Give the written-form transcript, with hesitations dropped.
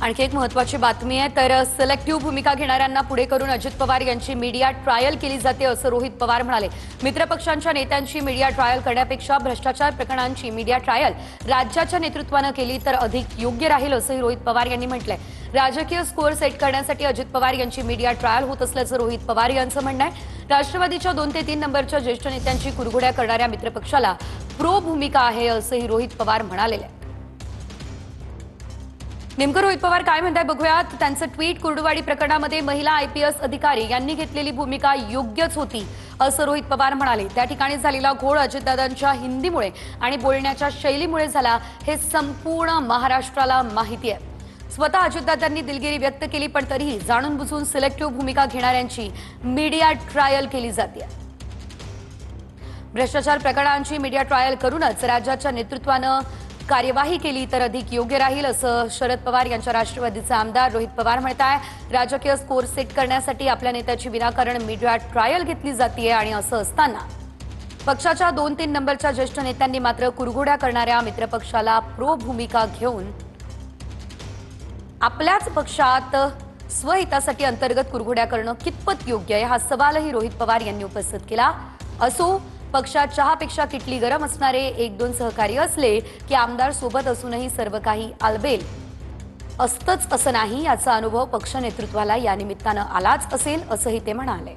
आणखी एक महत्त्वाची बातमी आहे तर सिलेक्टिव्ह भूमिका घेणाऱ्यांना पुढे करून अजित पवार यांची मीडिया ट्रायल केली जाते असं रोहित पवार म्हणाले। मित्रपक्षांच्या नेत्यांची मीडिया ट्रायल करण्यापेक्षा भ्रष्टाचार प्रकरणांची मीडिया ट्रायल राज्याच्या नेतृत्वाने केली तर अधिक योग्य राहील असंही रोहित पवार यांनी म्हटलंय। राजकीय स्कोअर सेट करण्यासाठी अजित पवार यांची मीडिया ट्रायल होत असल्याचं रोहित पवार यांचं म्हणणं आहे। राष्ट्रवादीच्या 2 ते 3 नंबरच्या ज्येष्ठ नेत्यांची कुरघोड्या करणाऱ्या मित्रपक्षाला प्रो भूमिका आहे असंही रोहित पवार म्हणाले। नेमकं रोहित पवार काय म्हणताय बघूयात। त्यांचं ट्विट कुर्डुवाडी प्रकरणामध्ये महिला आयपीएस अधिकारी यांनी घेतलेली भूमिका योग्यच होती असं रोहित पवार म्हणाले। त्या ठिकाणी झालेला घोळ अजितदादांच्या हिंदीमुळे आणि बोलण्याच्या शैलीमुळे झाला हे संपूर्ण महाराष्ट्राला माहिती आहे। स्वतः अजितदादांनी दिलगिरी व्यक्त केली पण तरीही जाणून बुजून सिलेक्टिव्ह भूमिका घेणाऱ्यांची मीडिया ट्रायल केली जाते। भ्रष्टाचार प्रकरणांची मीडिया ट्रायल करूनच राज्याच्या नेतृत्वानं कार्यवाही केली तर अधिक योग्य राहील असं शरद पवार यांच्या राष्ट्रवादीचे आमदार रोहित पवार म्हणतात। राजकीय स्कोअर सेट करण्यासाठी आपल्या नेत्याची विनाकारण मीडिया ट्रायल घेतली जाते आणि असं असताना पक्षाच्या 2-3 नंबरच्या ज्येष्ठ नेत्यांनी मात्र कुरघोड्या करणाऱ्या मित्रपक्षाला प्रो भूमिका घेऊन आपल्याच पक्षात स्वहितासाठी अंतर्गत कुरघोड्या करणं कितपत योग्य आहे हा सवालही रोहित पवार यांनी उपस्थित केला। असो पक्षात चहापेक्षा किटली गरम असणारे 1-2 सहकारी असले की आमदार सोबत असूनही सर्व काही आलबेल असतंच असं नाही याचा अनुभव पक्ष नेतृत्वाला या निमित्तानं आलाच असेल असंही ते म्हणाले।